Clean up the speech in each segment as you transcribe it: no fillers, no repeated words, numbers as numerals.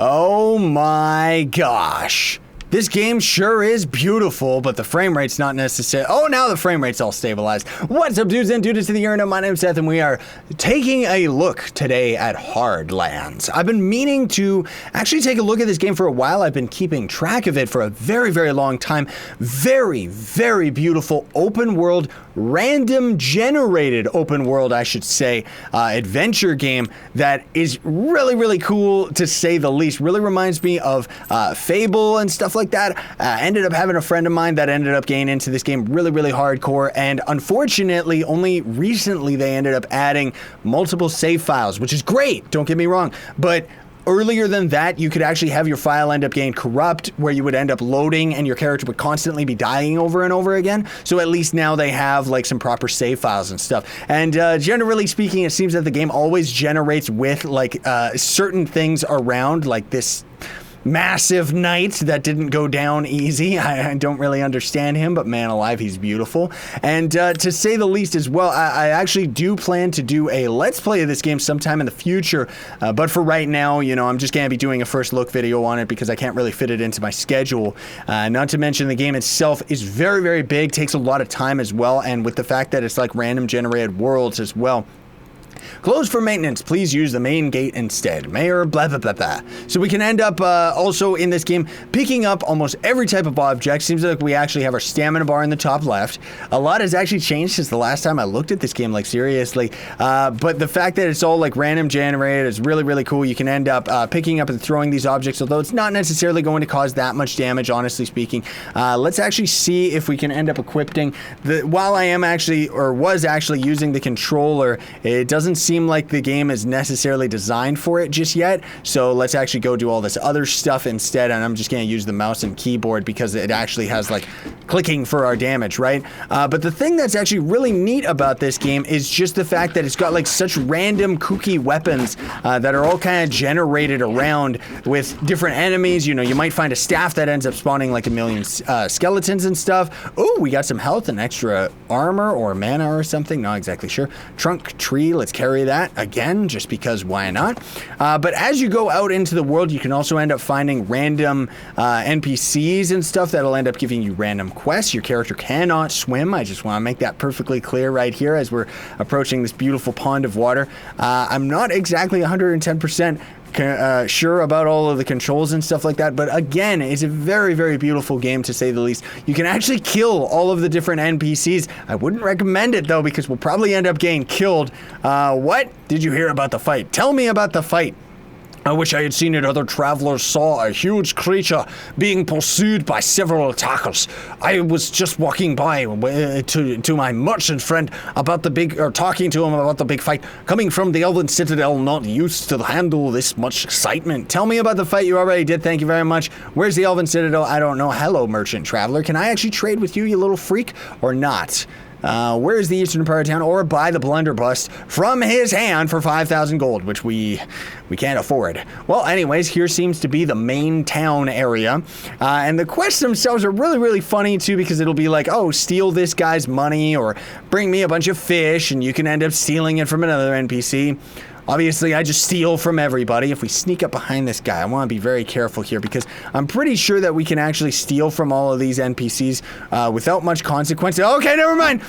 Oh my gosh. This game sure is beautiful, but the frame rate's not necessary. Oh, now the frame rate's all stabilized. What's up, dudes and dudes to the internet? My name's Seth, and we are taking a look today at Hardlands. I've been meaning to actually take a look at this game for a while. I've been keeping track of it for a very, very long time. Very, very beautiful open world, random generated open world, I should say, adventure game that is really, really cool to say the least. Really reminds me of Fable and stuff like that. Ended up having a friend of mine that ended up getting into this game really, really hardcore, and unfortunately, only recently they ended up adding multiple save files, which is great, don't get me wrong, but earlier than that, you could actually have your file end up getting corrupt, where you would end up loading and your character would constantly be dying over and over again. So at least now they have like some proper save files and stuff. And generally speaking, it seems that the game always generates with like certain things around, like this massive knight that didn't go down easy. I don't really understand him, but man alive, he's beautiful. And to say the least as well, I actually do plan to do a Let's Play of this game sometime in the future. But for right now, you know, I'm just going to be doing a first look video on it because I can't really fit it into my schedule. Not to mention the game itself is very, very big, takes a lot of time as well. And with the fact that it's like random generated worlds as well. Closed for maintenance. Please use the main gate instead. Mayor blah blah blah blah. So we can end up also in this game picking up almost every type of object. Seems like we actually have our stamina bar in the top left. A lot has actually changed since the last time I looked at this game, like seriously. But the fact that it's all like random generated is really, really cool. You can end up picking up and throwing these objects, although it's not necessarily going to cause that much damage, honestly speaking. Let's actually see if we can end up equipping the. While I am actually, or was actually using the controller, it doesn't seem like the game is necessarily designed for it just yet, so let's actually go do all this other stuff instead, and I'm just going to use the mouse and keyboard because it actually has like clicking for our damage, right? But the thing that's actually really neat about this game is just the fact that it's got like such random kooky weapons that are all kind of generated around with different enemies. You know, you might find a staff that ends up spawning like a million skeletons and stuff. Oh, we got some health and extra armor or mana or something, not exactly sure. Trunk tree, let's carry that again, just because why not? But as you go out into the world, you can also end up finding random NPCs and stuff that'll end up giving you random quests. Your character cannot swim. I just want to make that perfectly clear right here as we're approaching this beautiful pond of water. I'm not exactly 110% sure about all of the controls and stuff like that, but again, it's a very, very beautiful game to say the least. You can actually kill all of the different NPCs. I wouldn't recommend it though, because we'll probably end up getting killed. What did you hear about the fight? Tell me about the fight. I wish I had seen it. Other travelers saw a huge creature being pursued by several attackers. I was just walking by to my merchant friend about talking to him about the big fight coming from the Elven Citadel, not used to handle this much excitement. Tell me about the fight. You already did. Thank you very much. Where's the Elven Citadel? I don't know. Hello, merchant traveler. Can I actually trade with you, you little freak, or not? Where is the eastern part of town? Or buy the blunderbuss from his hand for 5,000 gold, which we can't afford. Well, anyways, here seems to be the main town area. And the quests themselves are really, really funny too, because it'll be like, oh, steal this guy's money or bring me a bunch of fish, and you can end up stealing it from another NPC. Obviously, I just steal from everybody. If we sneak up behind this guy, I want to be very careful here because I'm pretty sure that we can actually steal from all of these NPCs without much consequence. Okay, never mind.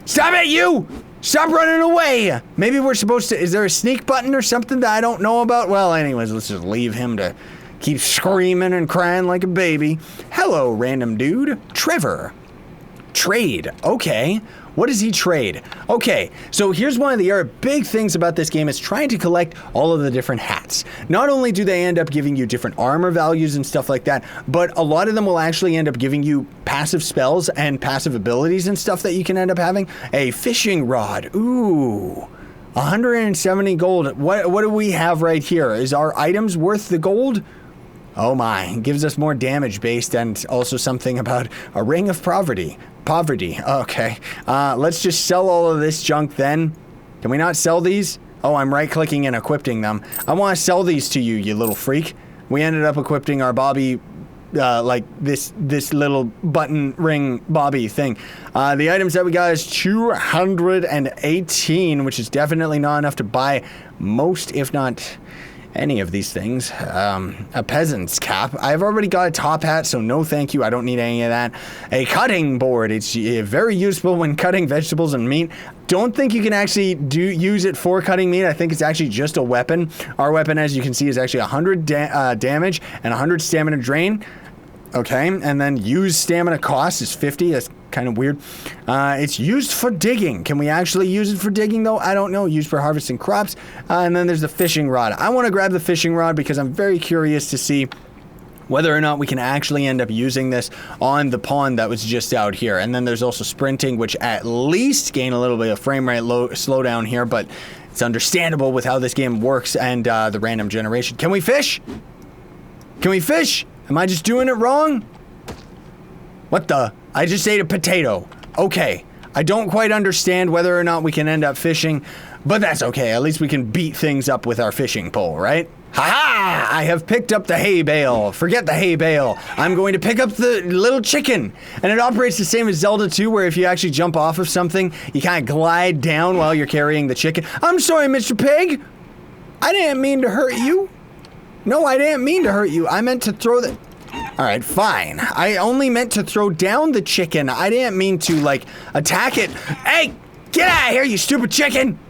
Stop it, you! Stop running away! Maybe we're supposed to... Is there a sneak button or something that I don't know about? Well, anyways, let's just leave him to keep screaming and crying like a baby. Hello, random dude. Trevor. Trade. Okay. What does he trade? Okay, so here's one of the big things about this game is trying to collect all of the different hats. Not only do they end up giving you different armor values and stuff like that, but a lot of them will actually end up giving you passive spells and passive abilities and stuff that you can end up having. A fishing rod. Ooh. 170 gold. What do we have right here? Is our items worth the gold? Oh my, it gives us more damage based and also something about a ring of poverty. Okay. Let's just sell all of this junk then. Can we not sell these? Oh, I'm right-clicking and equipping them. I want to sell these to you, you little freak. We ended up equipping our Bobby, like this little button ring Bobby thing. The items that we got is 218, which is definitely not enough to buy most, if not any of these things. A peasant's cap. I've already got a top hat, so no thank you. I don't need any of that. A cutting board. It's very useful when cutting vegetables and meat. Don't think you can actually use it for cutting meat. I think it's actually just a weapon. Our weapon, as you can see, is actually 100 damage and 100 stamina drain. Okay, and then use stamina cost is 50. That's kind of weird. It's used for digging. Can we actually use it for digging, though? I don't know. Used for harvesting crops. And then there's the fishing rod. I want to grab the fishing rod because I'm very curious to see whether or not we can actually end up using this on the pond that was just out here. And then there's also sprinting, which at least gain a little bit of frame rate slowdown here, but it's understandable with how this game works and the random generation. Can we fish? Can we fish? Am I just doing it wrong? What the? I just ate a potato. Okay. I don't quite understand whether or not we can end up fishing, but that's okay. At least we can beat things up with our fishing pole, right? Ha-ha! I have picked up the hay bale. Forget the hay bale. I'm going to pick up the little chicken. And it operates the same as Zelda 2, where if you actually jump off of something, you kind of glide down while you're carrying the chicken. I'm sorry, Mr. Pig. I didn't mean to hurt you. No, I didn't mean to hurt you. I meant to throw the... Alright, fine. I only meant to throw down the chicken. I didn't mean to, like, attack it. Hey! Get out of here, you stupid chicken!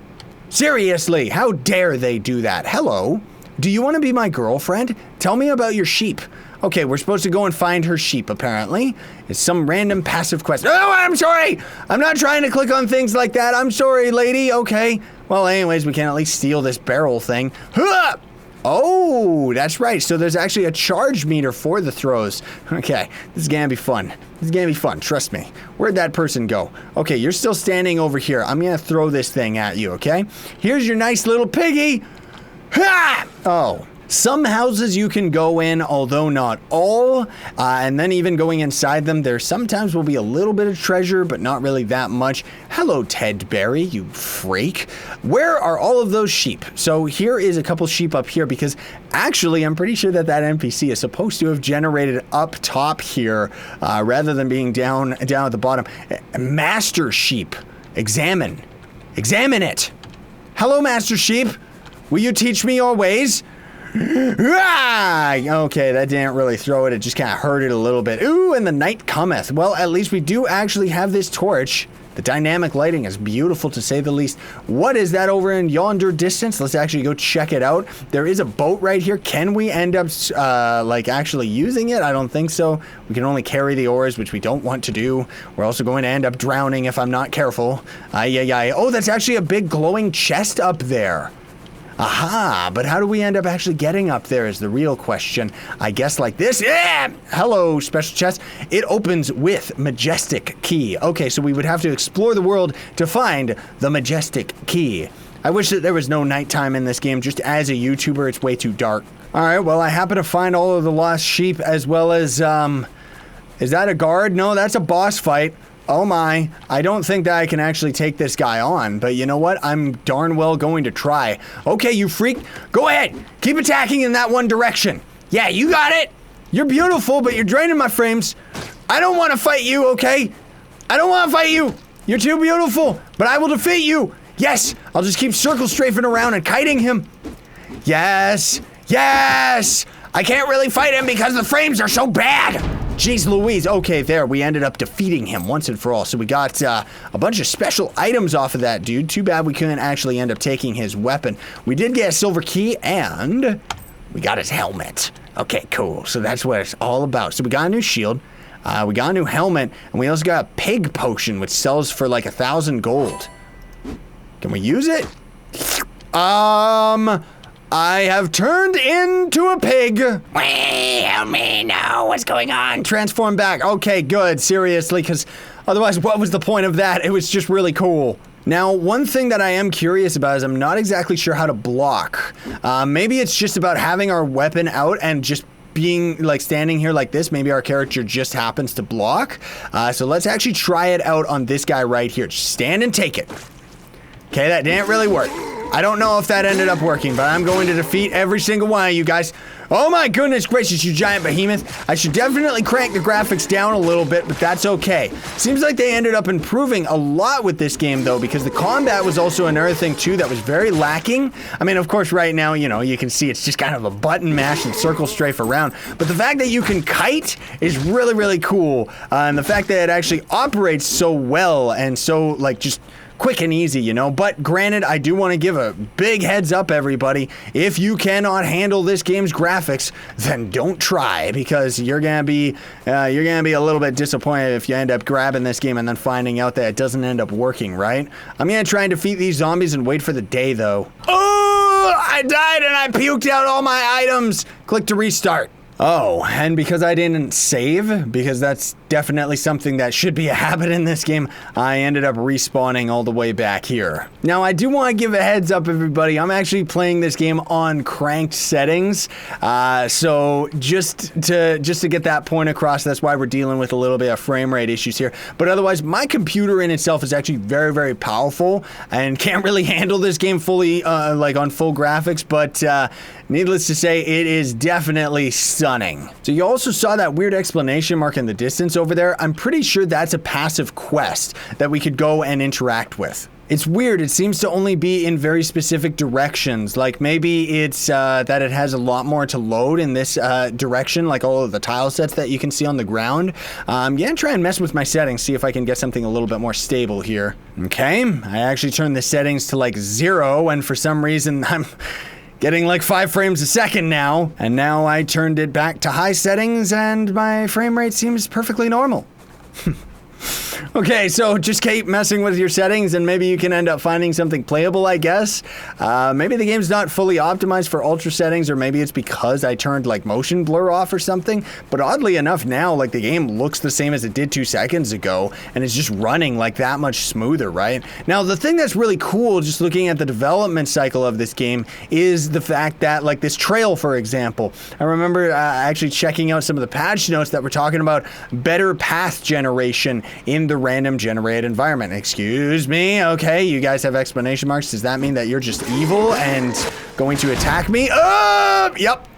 Seriously, how dare they do that? Hello? Do you want to be my girlfriend? Tell me about your sheep. Okay, we're supposed to go and find her sheep, apparently. It's some random passive quest. Oh, I'm sorry! I'm not trying to click on things like that. I'm sorry, lady. Okay. Well, anyways, we can at least steal this barrel thing. Huh! Oh, that's right. So there's actually a charge meter for the throws. Okay, this is gonna be fun. This is gonna be fun, trust me. Where'd that person go? Okay, you're still standing over here. I'm gonna throw this thing at you, okay? Here's your nice little piggy. Ha! Oh. Some houses you can go in, although not all, and then even going inside them, there sometimes will be a little bit of treasure, but not really that much. Hello, Ted Berry, you freak. Where are all of those sheep? So here is a couple sheep up here, because actually I'm pretty sure that NPC is supposed to have generated up top here, rather than being down at the bottom. Master sheep, examine it. Hello, Master Sheep. Will you teach me your ways? Okay, that didn't really throw it. It just kind of hurt it a little bit. Ooh, and the night cometh. Well, at least we do actually have this torch. The dynamic lighting is beautiful, to say the least. What is that over in yonder distance? Let's actually go check it out. There is a boat right here. Can we end up, like, actually using it? I don't think so. We can only carry the oars, which we don't want to do. We're also going to end up drowning if I'm not careful. Oh, that's actually a big glowing chest up there. Aha, but how do we end up actually getting up there is the real question. I guess like this. Yeah! Hello, special chest. It opens with majestic key. Okay, so we would have to explore the world to find the majestic key. I wish that there was no nighttime in this game. Just as a YouTuber, it's way too dark. All right, well, I happen to find all of the lost sheep as well as, is that a guard? No, that's a boss fight. Oh my, I don't think that I can actually take this guy on, but you know what? I'm darn well going to try. Okay, you freak, go ahead. Keep attacking in that one direction. Yeah, you got it. You're beautiful, but you're draining my frames. I don't want to fight you, okay? I don't want to fight you. You're too beautiful, but I will defeat you. Yes, I'll just keep circle strafing around and kiting him. Yes, yes. I can't really fight him because the frames are so bad. Jeez Louise. Okay, there. We ended up defeating him once and for all. So we got a bunch of special items off of that dude. Too bad we couldn't actually end up taking his weapon. We did get a silver key, and we got his helmet. Okay, cool. So that's what it's all about. So we got a new shield. We got a new helmet, and we also got a pig potion, which sells for like 1,000 gold. Can we use it? I have turned into a pig. Wait, help me know what's going on. Transform back. Okay, good. Seriously, because otherwise, what was the point of that? It was just really cool. Now, one thing that I am curious about is I'm not exactly sure how to block. Maybe it's just about having our weapon out and just being like standing here like this. Maybe our character just happens to block. So let's actually try it out on this guy right here. Just stand and take it. Okay, that didn't really work. I don't know if that ended up working, but I'm going to defeat every single one of you guys. Oh my goodness gracious, you giant behemoth. I should definitely crank the graphics down a little bit, but that's okay. Seems like they ended up improving a lot with this game though, because the combat was also another thing too that was very lacking. I mean, of course, right now, you know, you can see it's just kind of a button mash and circle strafe around, but the fact that you can kite is really, really cool. And the fact that it actually operates so well and so like just quick and easy, you know. But granted, I do want to give a big heads up, everybody. If you cannot handle this game's graphics, then don't try, because you're gonna be a little bit disappointed if you end up grabbing this game and then finding out that it doesn't end up working, right? I'm gonna try and defeat these zombies and wait for the day, though. Oh, I died and I puked out all my items. Click to restart. Oh, and because I didn't save, because that's definitely something that should be a habit in this game, I ended up respawning all the way back here. Now, I do want to give a heads up, everybody. I'm actually playing this game on cranked settings, so just to get that point across, that's why we're dealing with a little bit of frame rate issues here. But otherwise, my computer in itself is actually very, very powerful and can't really handle this game fully, like on full graphics, but needless to say, it is definitely stunning. So you also saw that weird exclamation mark in the distance over there. I'm pretty sure that's a passive quest that we could go and interact with. It's weird. It seems to only be in very specific directions. Like maybe it's that it has a lot more to load in this direction, like all of the tile sets that you can see on the ground. I'm gonna try and mess with my settings, see if I can get something a little bit more stable here. Okay, I actually turned the settings to like 0, and for some reason I'm getting like 5 frames a second now, and now I turned it back to high settings and my frame rate seems perfectly normal. Okay, so just keep messing with your settings and maybe you can end up finding something playable, I guess. Maybe the game's not fully optimized for ultra settings, or maybe it's because I turned like motion blur off or something. But oddly enough now, like the game looks the same as it did 2 seconds ago, and it's just running like that much smoother, right? Now, the thing that's really cool, just looking at the development cycle of this game, is the fact that like this trail, for example, I remember actually checking out some of the patch notes that were talking about better path generation in the random generated environment. Excuse me. Okay, you guys have exclamation marks. Does that mean that you're just evil and going to attack me? Yep.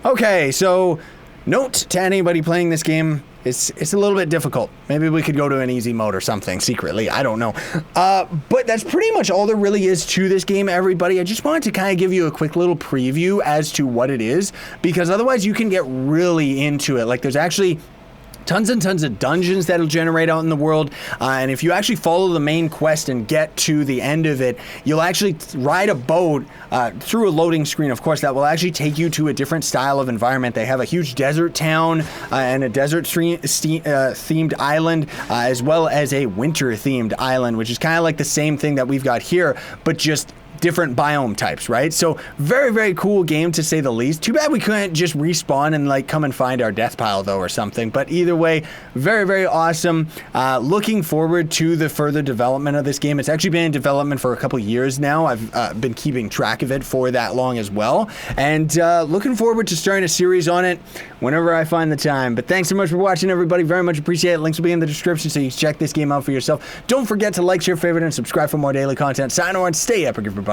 Okay, so note to anybody playing this game, it's a little bit difficult. Maybe we could go to an easy mode or something secretly. I don't know. But that's pretty much all there really is to this game, everybody. I just wanted to kind of give you a quick little preview as to what it is, because otherwise you can get really into it. Like there's actually tons and tons of dungeons that'll generate out in the world, and if you actually follow the main quest and get to the end of it, you'll actually ride a boat through a loading screen, of course, that will actually take you to a different style of environment. They have a huge desert town and a desert themed island, as well as a winter themed island, which is kind of like the same thing that we've got here, but just different biome types, right? So very, very cool game to say the least. Too bad we couldn't just respawn and like come and find our death pile though or something. But either way, very, very awesome. Looking forward to the further development of this game. It's actually been in development for a couple years now. I've been keeping track of it for that long as well. And looking forward to starting a series on it whenever I find the time. But thanks so much for watching, everybody. Very much appreciate it. Links will be in the description so you can check this game out for yourself. Don't forget to like, share, favorite, and subscribe for more daily content. Sign on, stay epic, everybody.